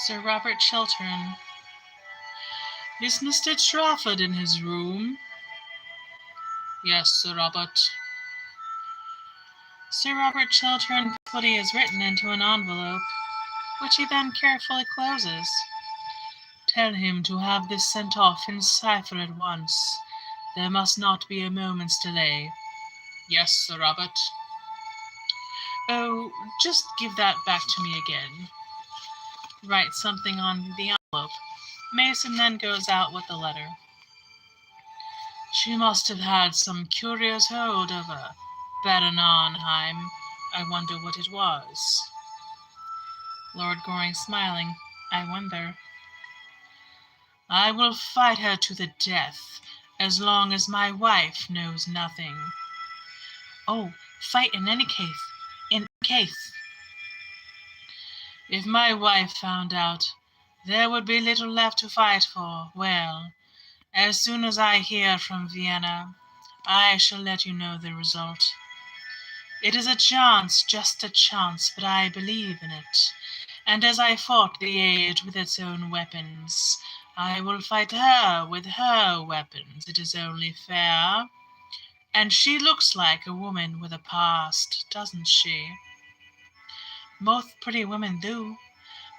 Sir Robert Chiltern. Is Mr. Trafford in his room? Yes, Sir Robert. Sir Robert Chiltern puts what he has written into an envelope, which he then carefully closes. Tell him to have this sent off in cipher at once. There must not be a moment's delay. Yes, Sir Robert. Oh, just give that back to me again. Write something on the envelope. Mason then goes out with the letter. She must have had some curious hold over Baron Arnheim. I wonder what it was. Lord Goring smiling. I wonder. I will fight her to the death, as long as my wife knows nothing. Oh, fight in any case. In case. If my wife found out, there would be little left to fight for. Well, as soon as I hear from Vienna, I shall let you know the result. It is a chance, just a chance, but I believe in it. And as I fought the age with its own weapons, I will fight her with her weapons. It is only fair. And she looks like a woman with a past, doesn't she? Most pretty women do.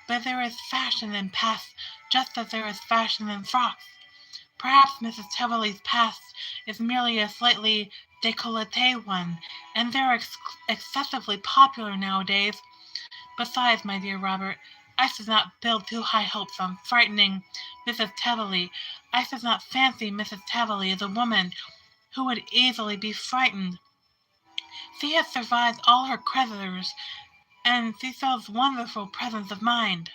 But there is fashion in past, just as there is fashion in frocks. Perhaps Mrs. Teverley's past is merely a slightly décolleté one, and they're excessively popular nowadays. Besides, my dear Robert, I should not build too high hopes on frightening Mrs. Teverley. I should not fancy Mrs. Teverley as a woman who would easily be frightened. She has survived all her creditors, and she shows wonderful presence of mind.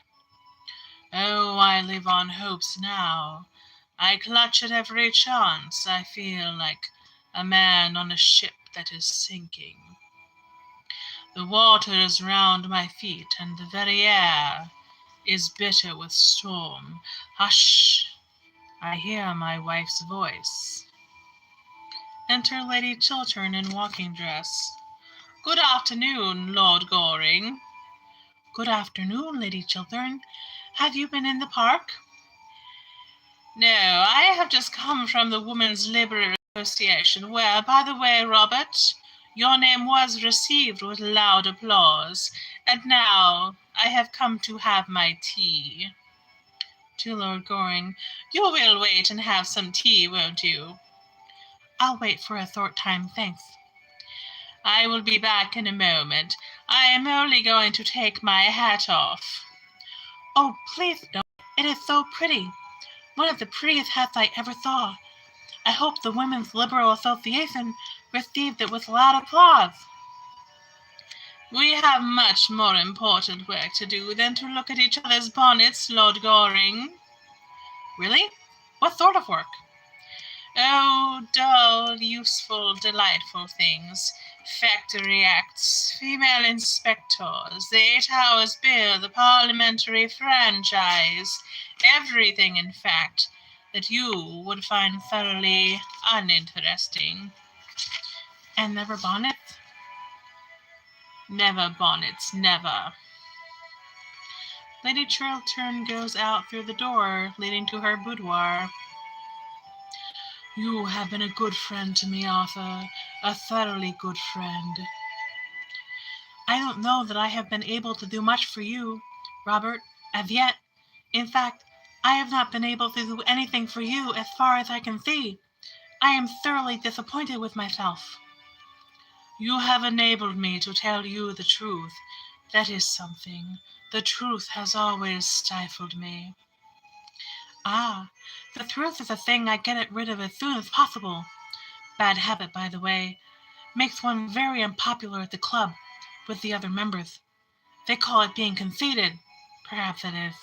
Oh, I live on hopes now. I clutch at every chance. I feel like a man on a ship that is sinking. The water is round my feet, and the very air is bitter with storm. Hush! I hear my wife's voice. Enter Lady Chiltern in walking dress. Good afternoon, Lord Goring. Good afternoon, Lady Chiltern. Have you been in the park? No, I have just come from the Women's Liberty Association, where, by the way, Robert, your name was received with loud applause, and now I have come to have my tea. To Lord Goring, you will wait and have some tea, won't you? I'll wait for a short time, thanks. I will be back in a moment. I am only going to take my hat off. Oh, please don't. It is so pretty. One of the prettiest hats I ever saw. I hope the Women's Liberal Association received it with loud applause. We have much more important work to do than to look at each other's bonnets, Lord Goring. Really? What sort of work? Oh, dull, useful, delightful things. Factory acts, female inspectors, the 8 Hours Bill, the parliamentary franchise, everything, in fact, that you would find thoroughly uninteresting. And never bonnets? Never bonnets, never. Lady Chiltern goes out through the door leading to her boudoir. You have been a good friend to me, Arthur, a thoroughly good friend. I don't know that I have been able to do much for you, Robert, as yet. In fact, I have not been able to do anything for you as far as I can see. I am thoroughly disappointed with myself. You have enabled me to tell you the truth. That is something. The truth has always stifled me. Ah, the truth is a thing I get rid of as soon as possible. Bad habit, by the way. Makes one very unpopular at the club with the other members. They call it being conceited. Perhaps it is.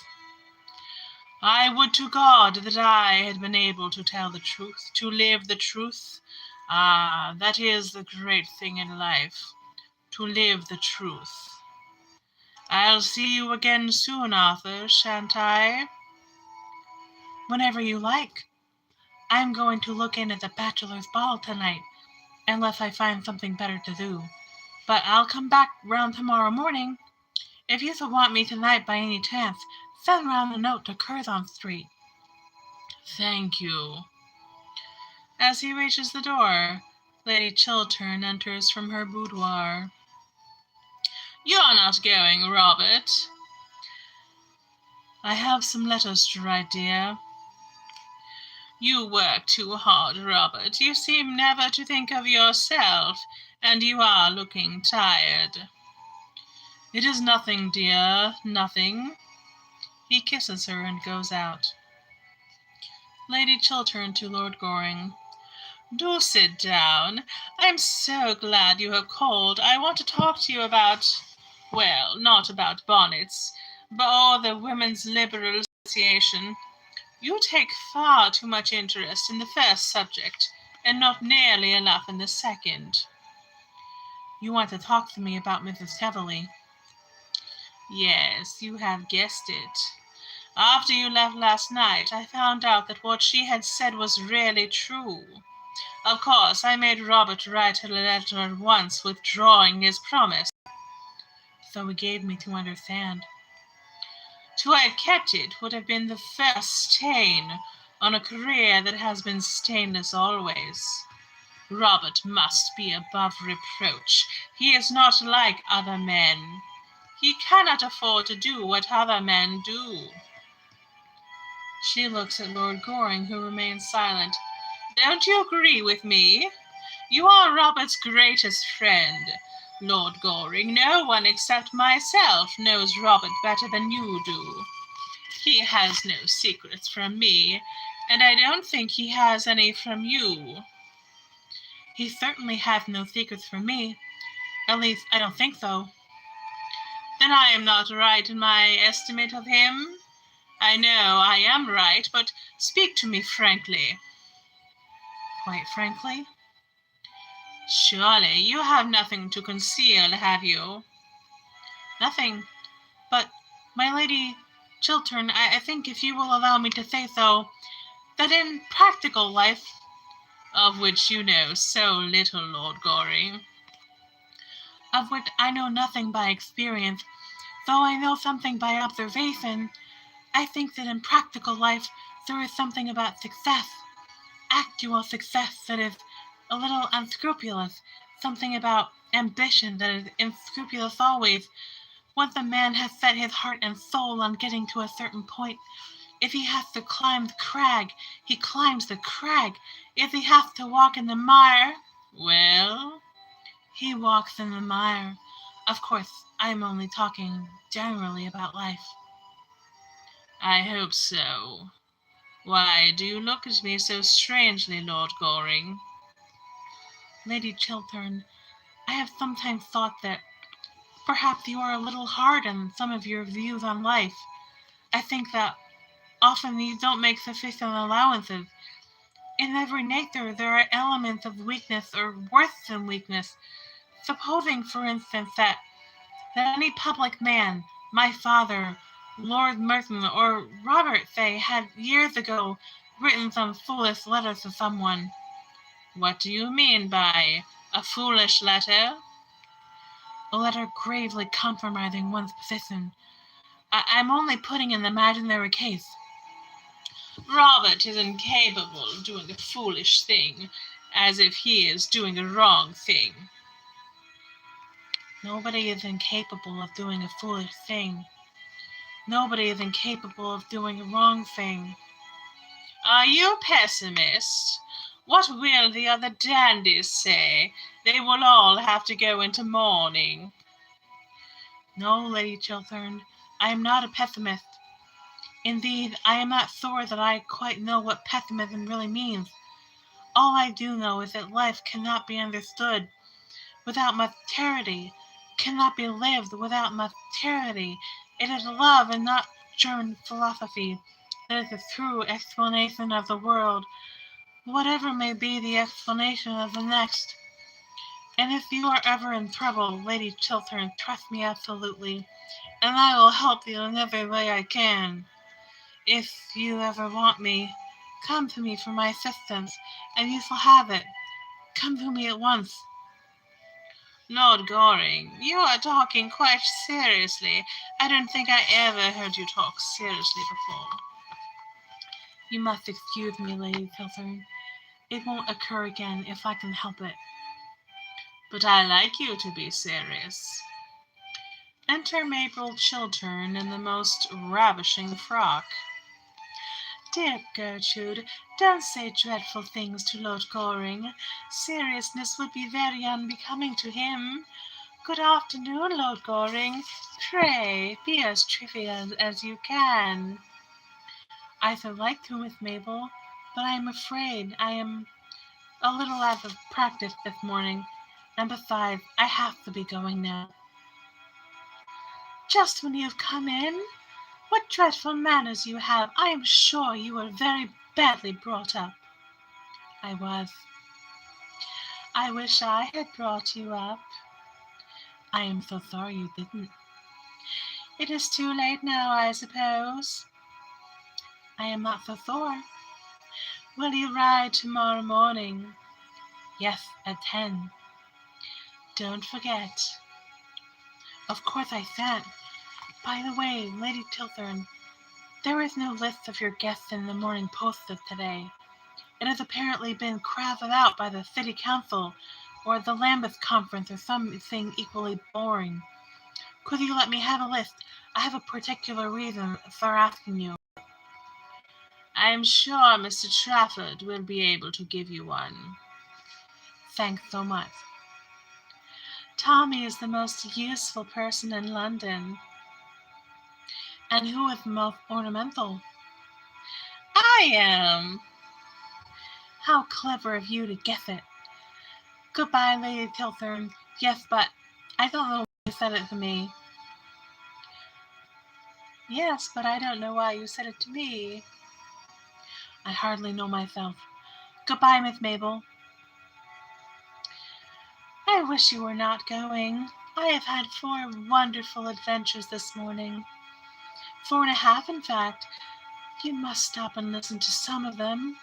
I would to God that I had been able to tell the truth, to live the truth. Ah, that is the great thing in life, to live the truth. I'll see you again soon, Arthur, shan't I? Whenever you like. I'm going to look in at the bachelor's ball tonight, unless I find something better to do. But I'll come back round tomorrow morning. If you should want me tonight by any chance, Send round a note to Curzon Street." "Thank you." As he reaches the door, Lady Chiltern enters from her boudoir. "You're not going, Robert?" "I have some letters to write, dear." "You work too hard, Robert. You seem never to think of yourself, and you are looking tired." "It is nothing, dear, nothing." He kisses her and goes out. Lady Chiltern to Lord Goring. "Do sit down. I'm so glad you have called. I want to talk to you about, well, not about bonnets, but the Women's Liberal Association. You take far too much interest in the first subject, and not nearly enough in the second." "You want to talk to me about Mrs. Heatherly?" "Yes, you have guessed it. After you left last night, I found out that what she had said was really true. Of course, I made Robert write her a letter at once, withdrawing his promise." "So he gave me to understand." "To have kept it would have been the first stain on a career that has been stainless always. Robert must be above reproach. He is not like other men. He cannot afford to do what other men do." She looks at Lord Goring, who remains silent. "Don't you agree with me? You are Robert's greatest friend, Lord Goring. No one except myself knows Robert better than you do. He has no secrets from me, and I don't think he has any from you." "He certainly has no secrets from me. At least, I don't think so." "Then I am not right in my estimate of him? I know I am right, but speak to me frankly." "Quite frankly?" "Surely you have nothing to conceal, have you?" "Nothing. But, my Lady Chiltern, I think, if you will allow me to say so, that in practical life—" "Of which you know so little, Lord Goring." "Of which I know nothing by experience, though I know something by observation. I think that in practical life there is something about success, actual success, that is a little unscrupulous, something about ambition that is unscrupulous always. Once a man has set his heart and soul on getting to a certain point, if he has to climb the crag, he climbs the crag. If he has to walk in the mire, well, he walks in the mire. Of course, I am only talking generally about life." "I hope so. Why do you look at me so strangely, Lord Goring?" "Lady Chiltern, I have sometimes thought that perhaps you are a little hard in some of your views on life. I think that often you don't make sufficient allowances. In every nature there are elements of weakness or worse than weakness. Supposing, for instance, that any public man, my father, Lord Merton, or Robert, say, had years ago written some foolish letter to someone." "What do you mean by a foolish letter?" "A letter gravely compromising one's position. I'm only putting an imaginary case." "Robert is incapable of doing a foolish thing, as if he is doing a wrong thing." Nobody is incapable of doing a foolish thing. Nobody is incapable of doing a wrong thing. "Are you a pessimist? What will the other dandies say? They will all have to go into mourning." No, Lady Chiltern, I am not a pessimist. Indeed, I am not sure that I quite know what pessimism really means. All I do know is that life cannot be understood without maturity, cannot be lived without maturity. It is love and not German philosophy that is the true explanation of the world, whatever may be the explanation of the next. And if you are ever in trouble, Lady Chiltern, trust me absolutely, and I will help you in every way I can. If you ever want me, come to me for my assistance, and you shall have it. Come to me at once." Lord Goring, you are talking quite seriously. I don't think I ever heard you talk seriously before. You must excuse me, Lady Tilthorn. It won't occur again if I can help it. But I like you to be serious. Enter Mabel Chiltern in the most ravishing frock. Dear Gertrude, don't say dreadful things to Lord Goring. Seriousness would be very unbecoming to him. Good afternoon, Lord Goring. Pray, be as trivial as you can. I so like to, Miss Mabel, but I am afraid I am a little out of practice this morning, and besides, I have to be going now. Just when you have come in? What dreadful manners you have! I am sure you were very badly brought up. I was. I wish I had brought you up. I am so sorry you didn't. It is too late now, I suppose. I am not so sore. Will you ride tomorrow morning? Yes, at 10. Don't forget. Of course I shan't. By the way, Lady Tilthorn, there is no list of your guests in the Morning Post of today. It has apparently been crowded out by the City Council or the Lambeth Conference or something equally boring. Could you let me have a list? I have a particular reason for asking you. I am sure Mr. Trafford will be able to give you one. Thanks so much. Tommy is the most useful person in London. And who is the most ornamental? I am. How clever of you to guess it. Goodbye, Lady Tilthorn. Yes, but I don't know why you said it to me. Yes, but I don't know why you said it to me. I hardly know myself. Goodbye, Miss Mabel. I wish you were not going. I have had 4 wonderful adventures this morning. 4.5, in fact. You must stop and listen to some of them.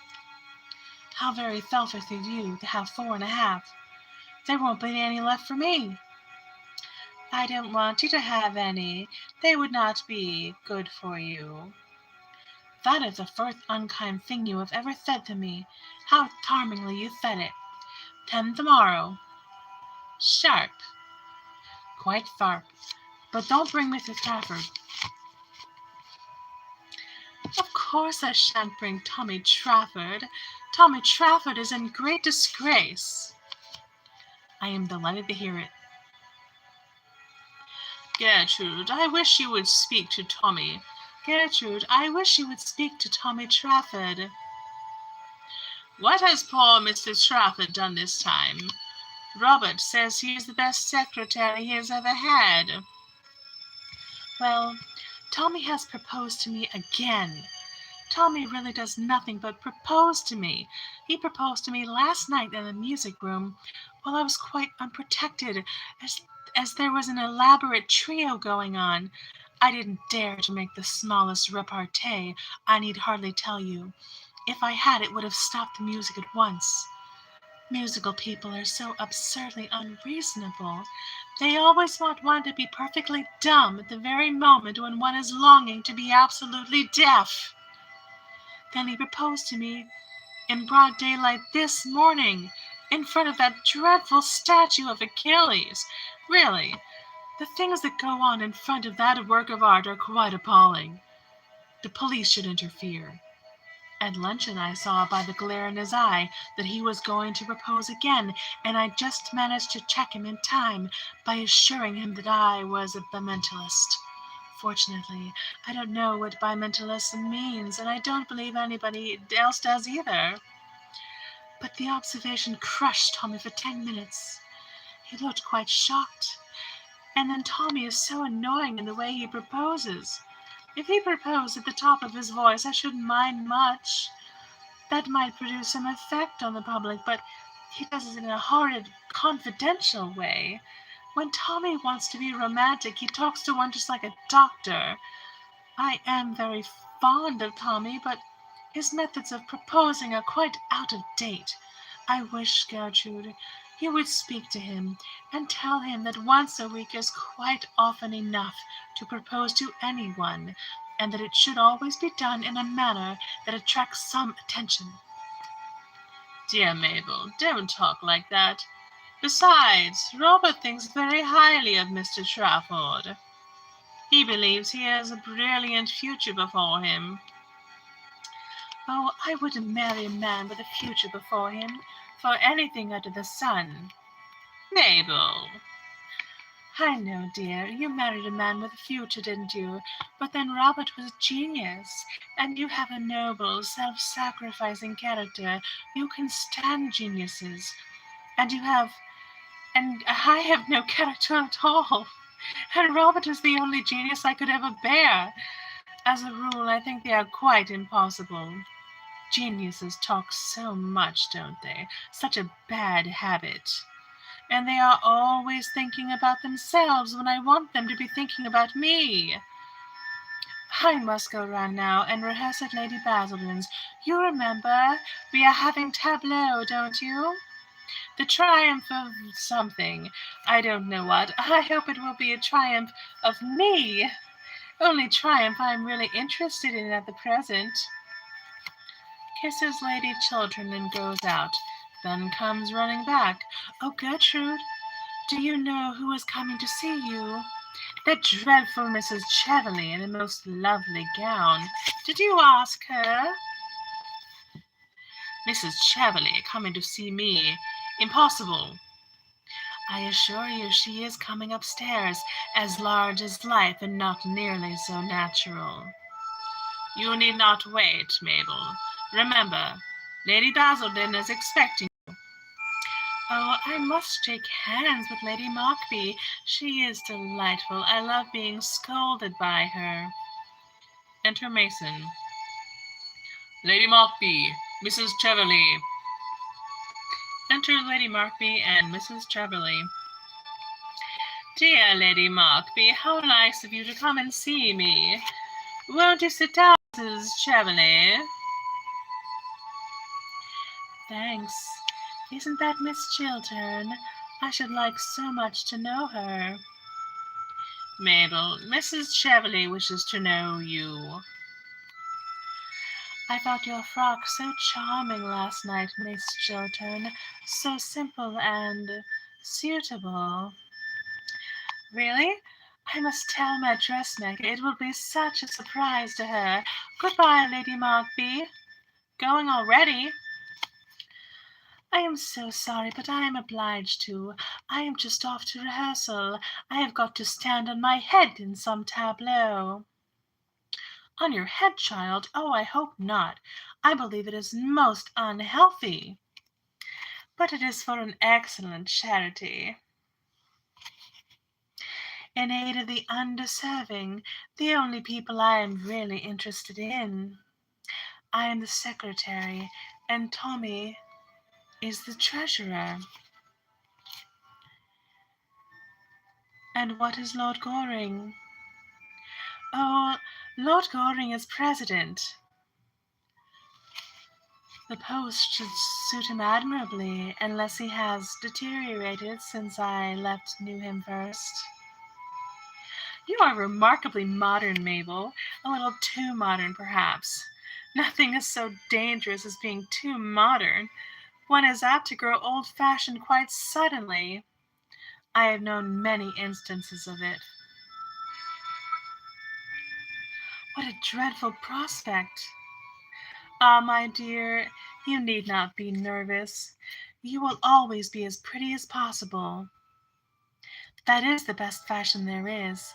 How very selfish of you to have 4.5. There won't be any left for me. I don't want you to have any. They would not be good for you. That is the first unkind thing you have ever said to me. How charmingly you said it. 10 tomorrow. Sharp. Quite sharp. But don't bring Mrs. Trafford. Of course I shan't bring Tommy Trafford. Tommy Trafford is in great disgrace. I am delighted to hear it. Gertrude, I wish you would speak to Tommy. Gertrude, I wish you would speak to Tommy Trafford. What has poor Mr. Trafford done this time? Robert says he is the best secretary he has ever had. Well, Tommy has proposed to me again. Tommy really does nothing but propose to me. He proposed to me last night in the music room, while I was quite unprotected, as there was an elaborate trio going on. I didn't dare to make the smallest repartee, I need hardly tell you. If I had, it would have stopped the music at once. Musical people are so absurdly unreasonable. They always want one to be perfectly dumb at the very moment when one is longing to be absolutely deaf. Then he proposed to me in broad daylight this morning, in front of that dreadful statue of Achilles. Really, the things that go on in front of that work of art are quite appalling. The police should interfere. At luncheon I saw by the glare in his eye that he was going to propose again, and I just managed to check him in time by assuring him that I was a bimentalist. Fortunately, I don't know what bimentalism means, and I don't believe anybody else does either. But the observation crushed Tommy for 10 minutes. He looked quite shocked. And then Tommy is so annoying in the way he proposes. If he proposed at the top of his voice, I shouldn't mind much. That might produce some effect on the public, but he does it in a horrid, confidential way. When Tommy wants to be romantic, he talks to one just like a doctor. I am very fond of Tommy, but his methods of proposing are quite out of date. I wish, Gertrude, you would speak to him and tell him that once a week is quite often enough to propose to anyone, and that it should always be done in a manner that attracts some attention." "Dear Mabel, don't talk like that. Besides, Robert thinks very highly of Mr. Trafford. He believes he has a brilliant future before him." "Oh, I wouldn't marry a man with a future before him for anything under the sun." "Mabel!" "I know, dear, you married a man with a future, didn't you? But then Robert was a genius, and you have a noble, self-sacrificing character. You can stand geniuses, and I have no character at all. And Robert is the only genius I could ever bear. As a rule, I think they are quite impossible. Geniuses talk so much, don't they? Such a bad habit. And they are always thinking about themselves when I want them to be thinking about me. I must go round now and rehearse at Lady Basildon's. You remember, we are having tableau, don't you? The triumph of something. I don't know what. I hope it will be a triumph of me. Only triumph I'm really interested in at the present." Kisses Lady Chiltern and goes out, then comes running back. "Oh, Gertrude, do you know who is coming to see you? That dreadful Mrs. Cheveley in a most lovely gown. Did you ask her?" "Mrs. Cheveley coming to see me? Impossible." "I assure you she is coming upstairs, as large as life and not nearly so natural." "You need not wait, Mabel. Remember, Lady Basildon is expecting." "Oh, I must shake hands with Lady Markby. She is delightful. I love being scolded by her." Enter Mason. "Lady Markby, Mrs. Cheveley." Enter Lady Markby and Mrs. Cheveley. "Dear Lady Markby, how nice of you to come and see me. Won't you sit down, Mrs. Cheveley?" "Thanks. Isn't that Miss Chiltern? I should like so much to know her." "Mabel, Mrs. Cheveley wishes to know you." "I thought your frock so charming last night, Miss Chiltern. So simple and suitable." "Really? I must tell my dressmaker. It will be such a surprise to her. Goodbye, Lady Markby." "Going already?" "I am so sorry, but I am obliged to. I am just off to rehearsal. I have got to stand on my head in some tableau." "On your head, child? Oh, I hope not. I believe it is most unhealthy." "But it is for an excellent charity, in aid of the undeserving, the only people I am really interested in. I am the secretary, and Tommy is the treasurer." "And what is Lord Goring?" "Oh, Lord Goring is president." "The post should suit him admirably, unless he has deteriorated since I knew him first." "You are remarkably modern, Mabel. A little too modern, perhaps. Nothing is so dangerous as being too modern. One is apt to grow old-fashioned quite suddenly. I have known many instances of it." "What a dreadful prospect!" "Ah, my dear, you need not be nervous. You will always be as pretty as possible. That is the best fashion there is,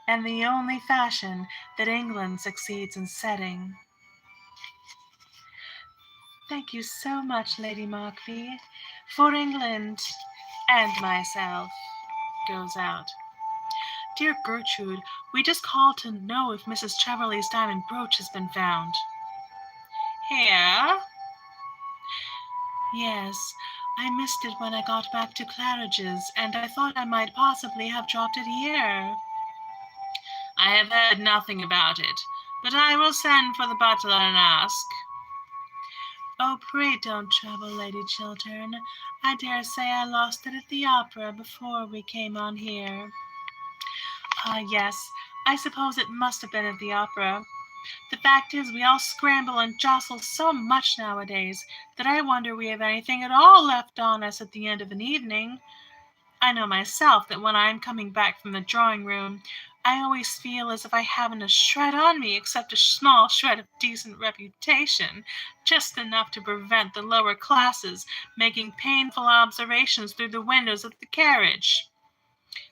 and the only fashion that England succeeds in setting." "Thank you so much, Lady Markby. For England and myself." Goes out. "Dear Gertrude, we just called to know if Mrs. Cheveley's diamond brooch has been found." "Here?" "Yes. I missed it when I got back to Claridge's, and I thought I might possibly have dropped it here." "I have heard nothing about it, but I will send for the butler and ask." Oh, pray don't trouble, Lady Chiltern. I dare say I lost it at the opera before we came on here. Ah, yes, I suppose it must have been at the opera. The fact is, we all scramble and jostle so much nowadays that I wonder we have anything at all left on us at the end of an evening. I know myself that when I am coming back from the drawing room, I always feel as if I haven't a shred on me except a small shred of decent reputation, just enough to prevent the lower classes making painful observations through the windows of the carriage.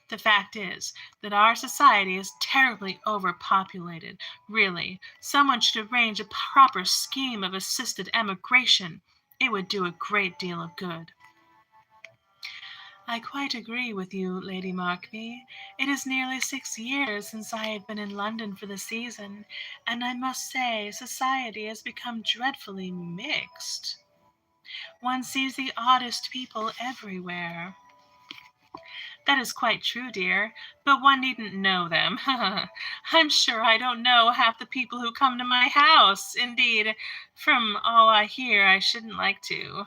The fact is that our society is terribly overpopulated. Really, someone should arrange a proper scheme of assisted emigration. It would do a great deal of good. I quite agree with you, Lady Markby. It is nearly 6 years since I have been in London for the season, and I must say society has become dreadfully mixed. One sees the oddest people everywhere. That is quite true, dear, but one needn't know them. I'm sure I don't know half the people who come to my house. Indeed, from all I hear, I shouldn't like to.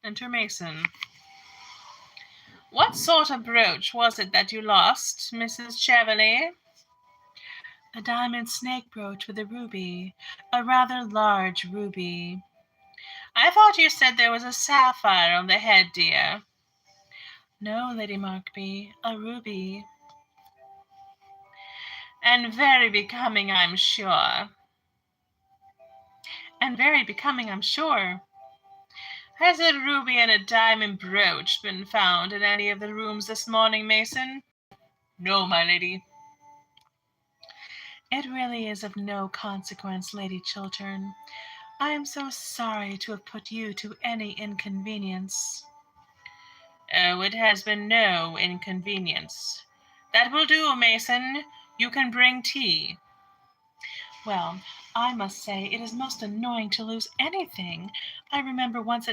Enter Mason. What sort of brooch was it that you lost, Mrs. Cheveley? A diamond snake brooch with a ruby, a rather large ruby. I thought you said there was a sapphire on the head, dear. No, Lady Markby, a ruby. And very becoming, I'm sure. And very becoming, I'm sure. Has a ruby and a diamond brooch been found in any of the rooms this morning, Mason? No, my lady. It really is of no consequence, Lady Chiltern. I am so sorry to have put you to any inconvenience. Oh, it has been no inconvenience. That will do, Mason. You can bring tea. Well, I must say it is most annoying to lose anything. I remember once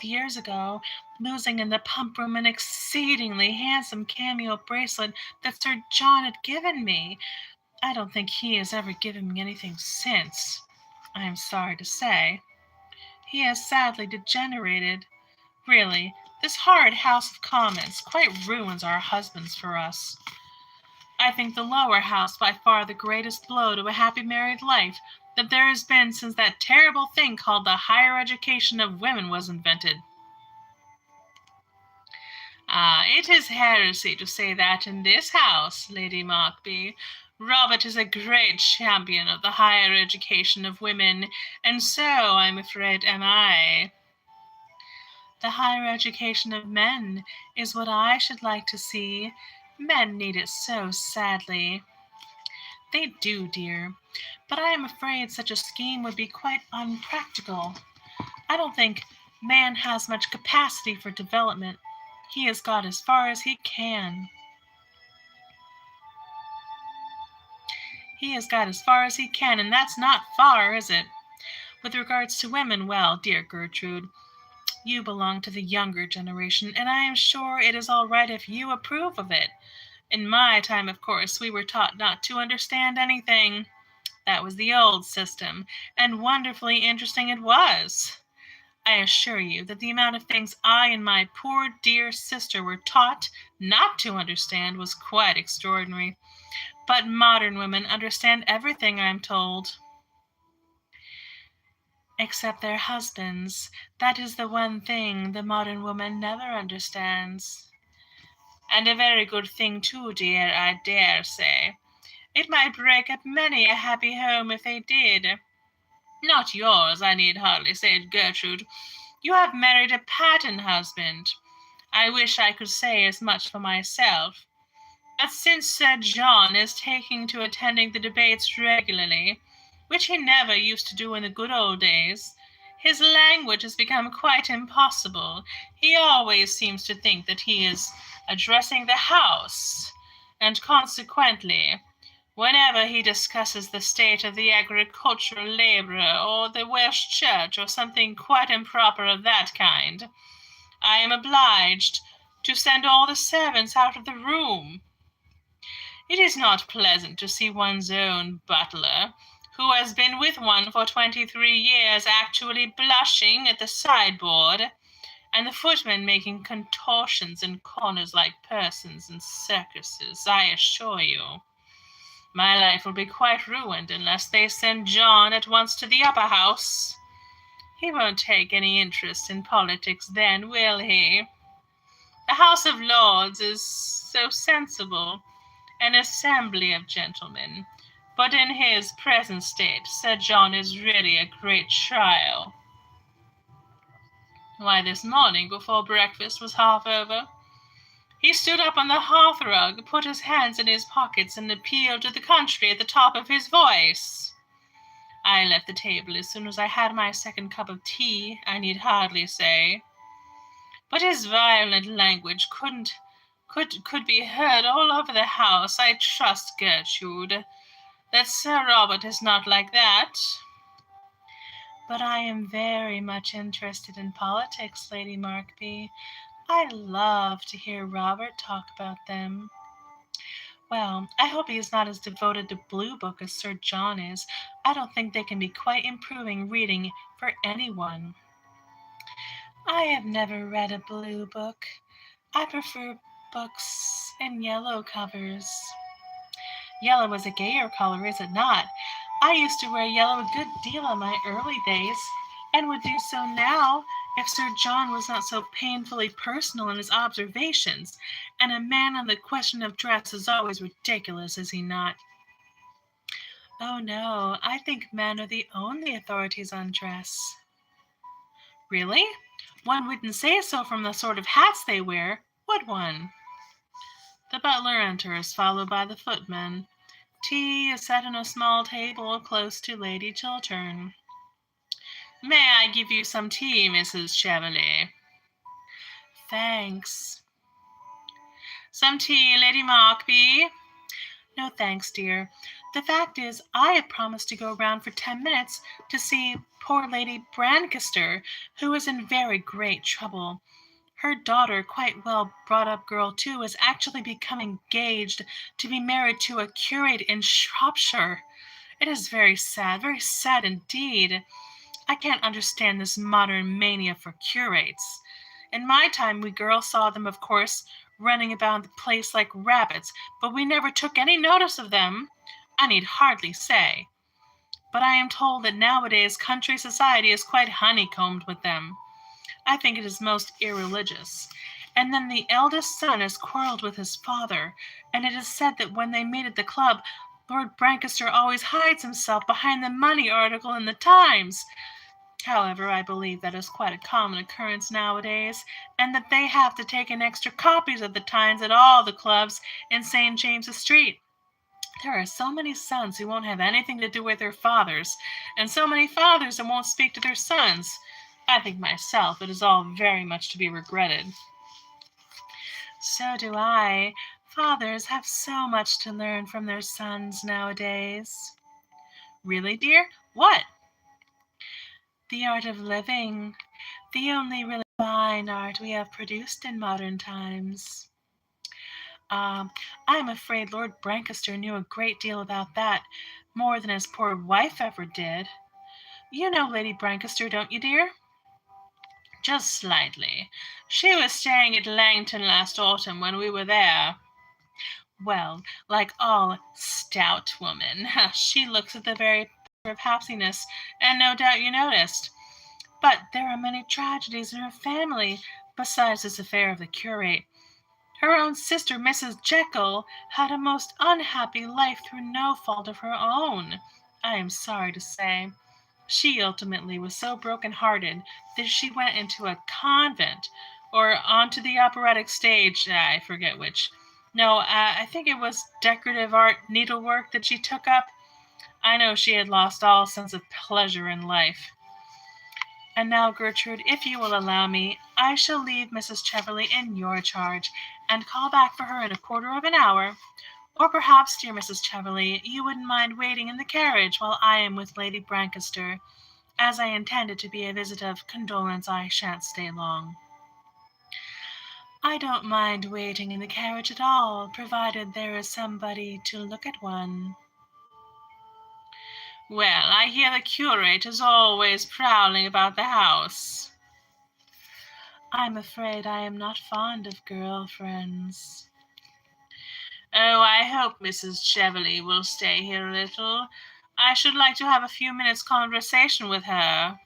years ago losing in the pump room an exceedingly handsome cameo bracelet that Sir John had given me. I don't think he has ever given me anything since, I am sorry to say. He has sadly degenerated. Really, this horrid House of Commons quite ruins our husbands for us. I think the lower house by far the greatest blow to a happy married life that there has been since that terrible thing called the higher education of women was invented. Ah, it is heresy to say that in this house, Lady Markby. Robert is a great champion of the higher education of women, and so, I'm afraid, am I. The higher education of men is what I should like to see. Men need it so sadly. They do, dear, but I am afraid such a scheme would be quite unpractical. I don't think man has much capacity for development. He has got as far as he can. He has got as far as he can, and that's not far, is it? With regards to women, well, dear Gertrude, you belong to the younger generation, and I am sure it is all right if you approve of it. In my time, of course, we were taught not to understand anything. That was the old system, and wonderfully interesting it was. I assure you that the amount of things I and my poor dear sister were taught not to understand was quite extraordinary. But modern women understand everything, I am told. Except their husbands. That is the one thing the modern woman never understands. And a very good thing too, dear, I dare say. It might break up many a happy home if they did. Not yours, I need hardly say it, Gertrude. You have married a pattern husband. I wish I could say as much for myself. But since Sir John is taking to attending the debates regularly, which he never used to do in the good old days, his language has become quite impossible. He always seems to think that he is addressing the House, and consequently, whenever he discusses the state of the agricultural labourer or the Welsh Church or something quite improper of that kind, I am obliged to send all the servants out of the room. It is not pleasant to see one's own butler, who has been with one for 23 years, actually blushing at the sideboard, and the footmen making contortions in corners like persons in circuses, I assure you. My life will be quite ruined unless they send John at once to the upper house. He won't take any interest in politics then, will he? The House of Lords is so sensible, an assembly of gentlemen, but in his present state Sir John is really a great trial. Why, this morning, before breakfast was half over, he stood up on the hearthrug, put his hands in his pockets, and appealed to the country at the top of his voice. I left the table as soon as I had my second cup of tea, I need hardly say. But his violent language could be heard all over the house. I trust, Gertrude, that Sir Robert is not like that. But I am very much interested in politics, Lady Markby. I love to hear Robert talk about them. Well, I hope he is not as devoted to Blue Book as Sir John is. I don't think they can be quite improving reading for anyone. I have never read a Blue Book. I prefer books in yellow covers. Yellow is a gayer color, is it not? I used to wear yellow a good deal in my early days, and would do so now if Sir John was not so painfully personal in his observations, and a man on the question of dress is always ridiculous, is he not? Oh no, I think men are the only authorities on dress. Really? One wouldn't say so from the sort of hats they wear, would one? The butler enters, followed by the footman. Tea is set on a small table close to Lady Chiltern. May I give you some tea, Mrs. Cheverley? Thanks. Some tea, Lady Markby? No thanks, dear. The fact is, I have promised to go round for 10 minutes to see poor Lady Brancaster, who is in very great trouble. Her daughter, quite well brought up girl too, has actually become engaged to be married to a curate in Shropshire. It is very sad indeed. I can't understand this modern mania for curates. In my time we girls saw them, of course, running about the place like rabbits, but we never took any notice of them, I need hardly say. But I am told that nowadays country society is quite honeycombed with them. I think it is most irreligious. And then the eldest son has quarrelled with his father, and it is said that when they meet at the club, Lord Brancaster always hides himself behind the money article in the Times. However, I believe that is quite a common occurrence nowadays, and that they have to take in extra copies of the Times at all the clubs in St. James's Street. There are so many sons who won't have anything to do with their fathers, and so many fathers that won't speak to their sons. I think myself it is all very much to be regretted. So do I. Fathers have so much to learn from their sons nowadays. Really, dear? What? The art of living, the only really fine art we have produced in modern times. I am afraid Lord Brancaster knew a great deal about that, more than his poor wife ever did. You know Lady Brancaster, don't you, dear? Just slightly. She was staying at Langton last autumn when we were there. Well, like all stout women, she looks at the very picture of happiness, and no doubt you noticed. But there are many tragedies in her family, besides this affair of the curate. Her own sister, Mrs. Jekyll, had a most unhappy life through no fault of her own, I am sorry to say. She ultimately was so broken-hearted that she went into a convent, or onto the operatic stage, I forget which. No, I think it was decorative art needlework that she took up. I know she had lost all sense of pleasure in life. And now, Gertrude, if you will allow me, I shall leave Mrs. Cheverley in your charge, and call back for her in a quarter of an hour. Or perhaps, dear Mrs. Cheverley, you wouldn't mind waiting in the carriage while I am with Lady Brancaster. As I intend it to be a visit of condolence, I shan't stay long. I don't mind waiting in the carriage at all, provided there is somebody to look at one. Well, I hear the curate is always prowling about the house. I'm afraid I am not fond of girl friends. Oh, I hope Mrs. Cheveley will stay here a little. I should like to have a few minutes' conversation with her.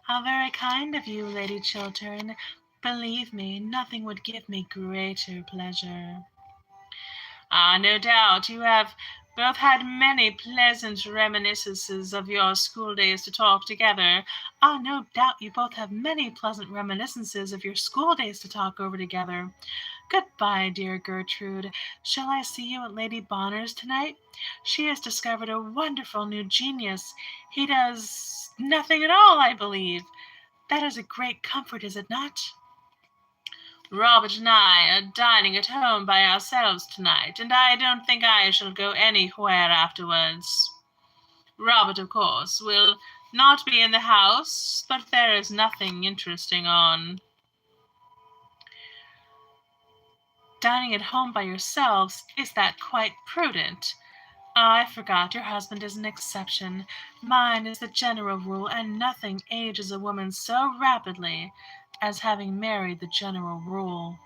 How very kind of you, Lady Chiltern. Believe me, nothing would give me greater pleasure. Ah, no doubt you have both had many pleasant reminiscences of your school days to talk together. Ah, no doubt you both have many pleasant reminiscences of your school days to talk over together. Goodbye, dear Gertrude. Shall I see you at Lady Bonner's tonight? She has discovered a wonderful new genius. He does nothing at all, I believe. That is a great comfort, is it not? Robert and I are dining at home by ourselves tonight, and I don't think I shall go anywhere afterwards. Robert, of course, will not be in the house, but there is nothing interesting on. Dining at home by yourselves, is that quite prudent? I forgot your husband is an exception. Mine is the general rule, and nothing ages a woman so rapidly as having married the general rule.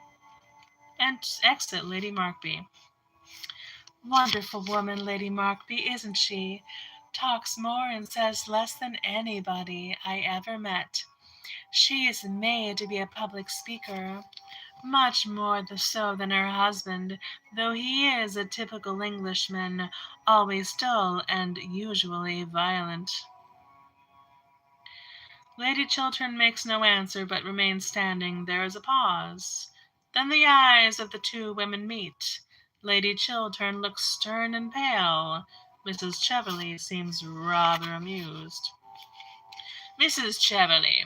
And exit Lady Markby. Wonderful woman, Lady Markby, isn't she? Talks more and says less than anybody I ever met. She is made to be a public speaker, much more so than her husband, though he is a typical Englishman, always dull and usually violent. Lady Chiltern makes no answer, but remains standing. There is a pause. Then the eyes of the two women meet. Lady Chiltern looks stern and pale. Mrs. Cheveley seems rather amused. Mrs. Cheveley,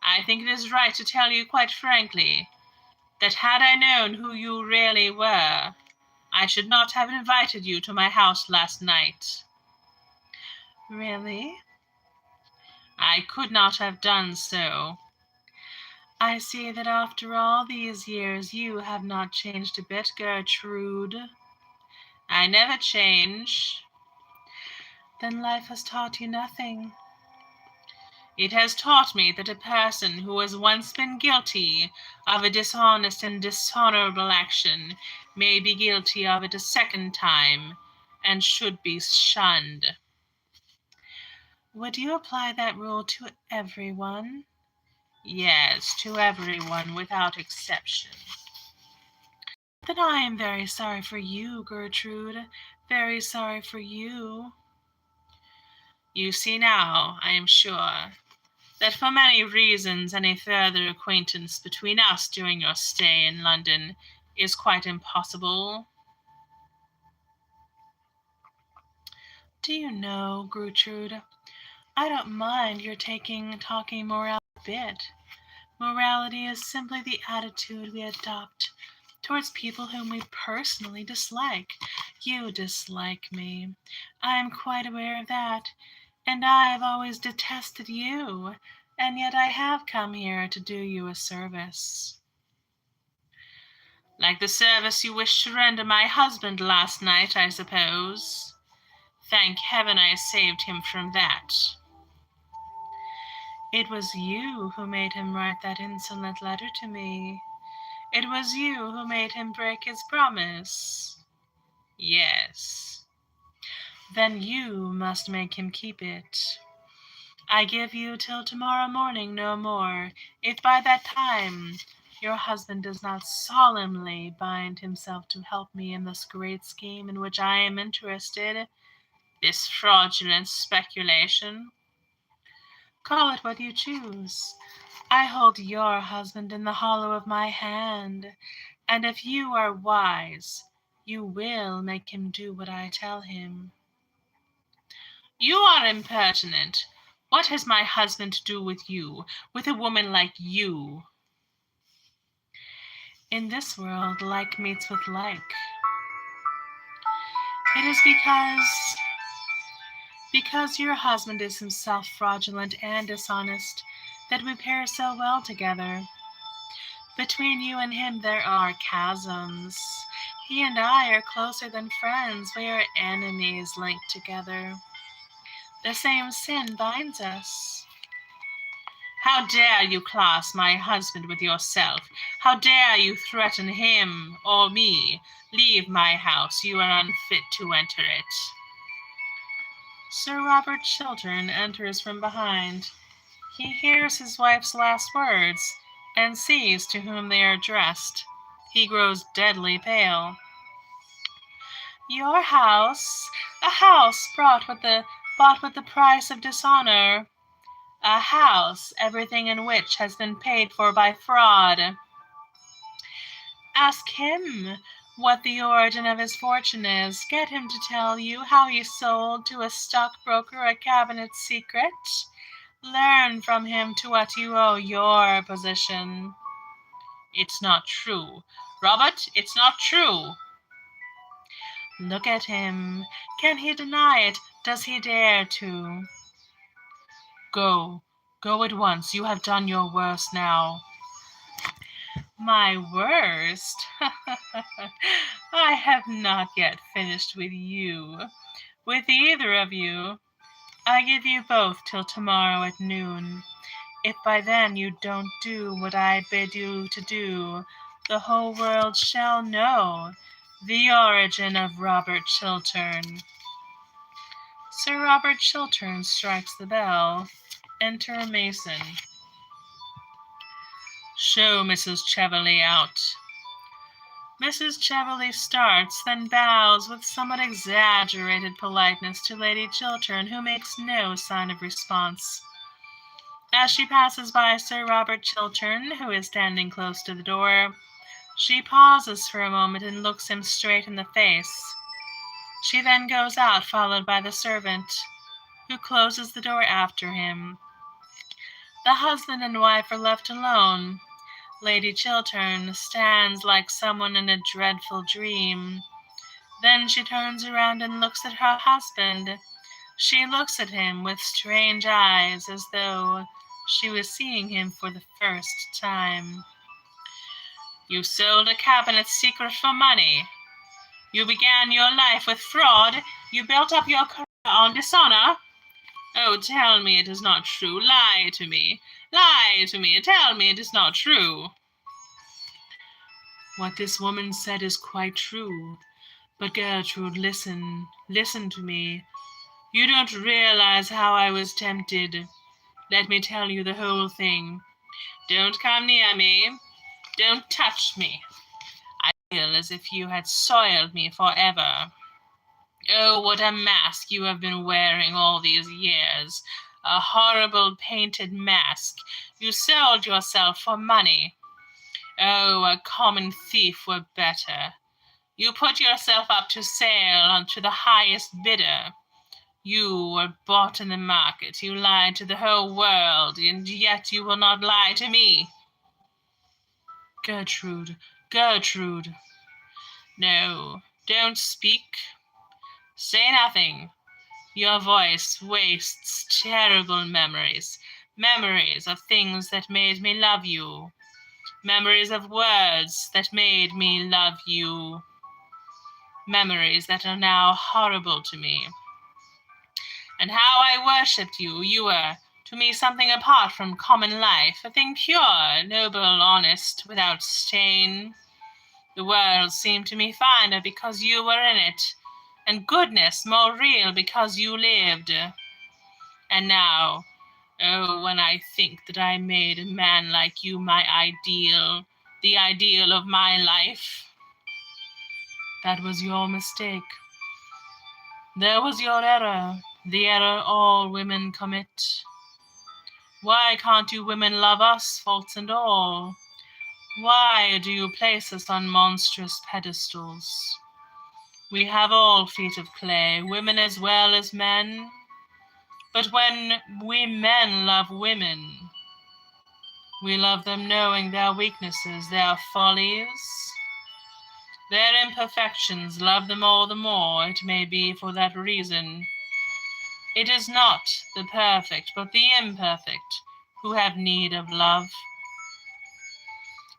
I think it is right to tell you quite frankly that had I known who you really were, I should not have invited you to my house last night. Really? I could not have done so. I see that after all these years you have not changed a bit, Gertrude. I never change. Then life has taught you nothing. It has taught me that a person who has once been guilty of a dishonest and dishonorable action may be guilty of it a second time, and should be shunned. Would you apply that rule to everyone? Yes, to everyone without exception. Then I am very sorry for you, Gertrude. Very sorry for you. You see now, I am sure, that for many reasons any further acquaintance between us during your stay in London is quite impossible. Do you know, Gertrude, I don't mind your talking morality a bit. Morality is simply the attitude we adopt towards people whom we personally dislike. You dislike me. I am quite aware of that, and I have always detested you, and yet I have come here to do you a service. Like the service you wished to render my husband last night, I suppose. Thank heaven I saved him from that. It was you who made him write that insolent letter to me. It was you who made him break his promise. Yes. Then you must make him keep it. I give you till tomorrow morning, no more. If by that time your husband does not solemnly bind himself to help me in this great scheme in which I am interested, This fraudulent speculation, call it what you choose. I hold your husband in the hollow of my hand, and if you are wise, you will make him do what I tell him. you are impertinent. What has my husband to do with you, with a woman like you? In this world, like meets with like. It is because your husband is himself fraudulent and dishonest that we pair so well together. Between you and him there are chasms. He and I are closer than friends. We are enemies linked together. The same sin binds us. How dare you class my husband with yourself? How dare you threaten him or me? Leave my house. You are unfit to enter it. Sir Robert Chiltern enters from behind. He hears his wife's last words and sees to whom they are addressed. He grows deadly pale. Your house, a house bought with the price of dishonor, a house everything in which has been paid for by fraud. Ask him what the origin of his fortune is. Get him to tell you how he sold to a stockbroker a cabinet secret. Learn from him to what you owe your position. It's not true. Robert, it's not true. Look at him. Can he deny it? Does he dare to? Go. Go at once. You have done your worst now. My worst? I have not yet finished with you. With either of you. I give you both till tomorrow at noon. If by then you don't do what I bid you to do, the whole world shall know the origin of Robert Chiltern. Sir Robert Chiltern strikes the bell. Enter a mason. Show Mrs. Cheveley out. Mrs. Cheveley starts, then bows with somewhat exaggerated politeness to Lady Chiltern, who makes no sign of response. As she passes by Sir Robert Chiltern, who is standing close to the door, she pauses for a moment and looks him straight in the face. She then goes out, followed by the servant, who closes the door after him. The husband and wife are left alone. Lady Chiltern stands like someone in a dreadful dream. Then she turns around and looks at her husband. She looks at him with strange eyes, as though she was seeing him for the first time. You sold a cabinet secret for money. You began your life with fraud. You built up your career on dishonor. Oh, tell me it is not true. Lie to me. Lie to me. Tell me it is not true. What this woman said is quite true. But Gertrude, listen to me. You don't realize how I was tempted. Let me tell you the whole thing. Don't come near me. Don't touch me. I feel as if you had soiled me forever. Oh, what a mask you have been wearing all these years. A horrible painted mask. You sold yourself for money. Oh, a common thief were better. You put yourself up to sale unto the highest bidder. You were bought in the market. You lied to the whole world, and yet you will not lie to me. Gertrude. No, don't speak. Say nothing. Your voice wastes terrible memories. Memories of things that made me love you. Memories of words that made me love you. Memories that are now horrible to me. And how I worshipped you. You were to me something apart from common life, a thing pure, noble, honest, without stain. The world seemed to me finer because you were in it, and goodness more real because you lived. And now, oh, when I think that I made a man like you my ideal, the ideal of my life. That was your mistake. There was your error, the error all women commit. Why can't you women love us, faults and all? Why do you place us on monstrous pedestals? We have all feet of clay, women as well as men. But when we men love women, we love them knowing their weaknesses, their follies, their imperfections, love them all the more, it may be for that reason. It is not the perfect, but the imperfect, who have need of love.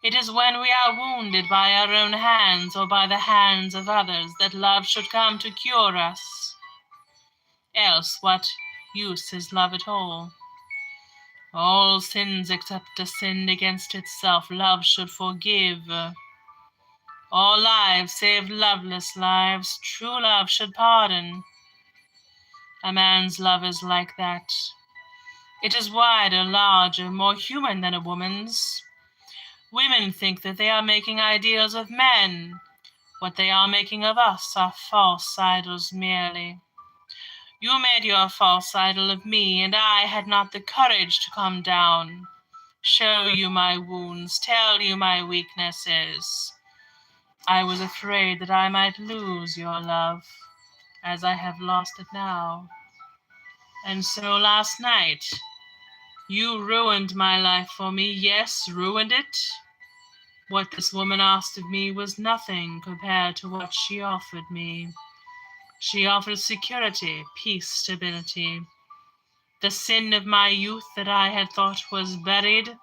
It is when we are wounded by our own hands or by the hands of others that love should come to cure us. Else what use is love at all? All sins except a sin against itself love should forgive. All lives save loveless lives true love should pardon. A man's love is like that. It is wider, larger, more human than a woman's. Women think that they are making ideals of men. What they are making of us are false idols merely. You made your false idol of me, and I had not the courage to come down, show you my wounds, tell you my weaknesses. I was afraid that I might lose your love, as I have lost it now. And so last night, you ruined my life for me, yes, ruined it. What this woman asked of me was nothing compared to what she offered me. She offered security, peace, stability. The sin of my youth that I had thought was buried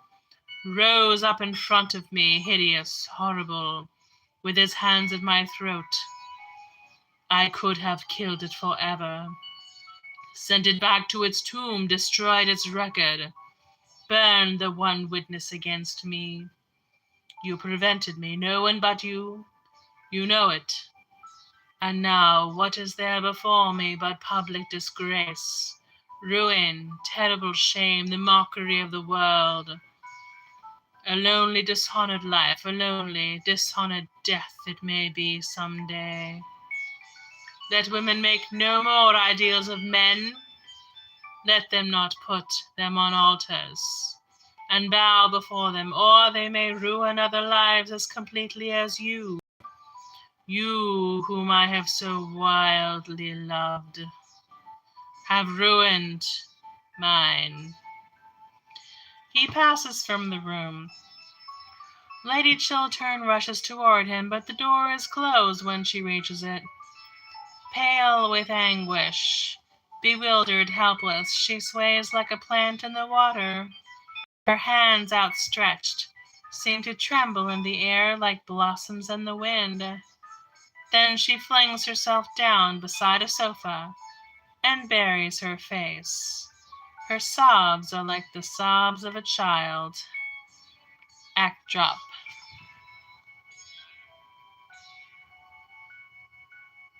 rose up in front of me, hideous, horrible, with his hands at my throat. I could have killed it forever, sent it back to its tomb, destroyed its record, burned the one witness against me. You prevented me, no one but you. You know it. And now, what is there before me but public disgrace, ruin, terrible shame, the mockery of the world? A lonely, dishonored life, a lonely, dishonored death it may be some day. Let women make no more ideals of men. Let them not put them on altars and bow before them, or they may ruin other lives as completely as you. You whom I have so wildly loved, have ruined mine. He passes from the room. Lady Chiltern rushes toward him, but the door is closed when she reaches it. Pale with anguish, bewildered, helpless, she sways like a plant in the water. Her hands outstretched seem to tremble in the air like blossoms in the wind. Then she flings herself down beside a sofa and buries her face. Her sobs are like the sobs of a child. Act drop.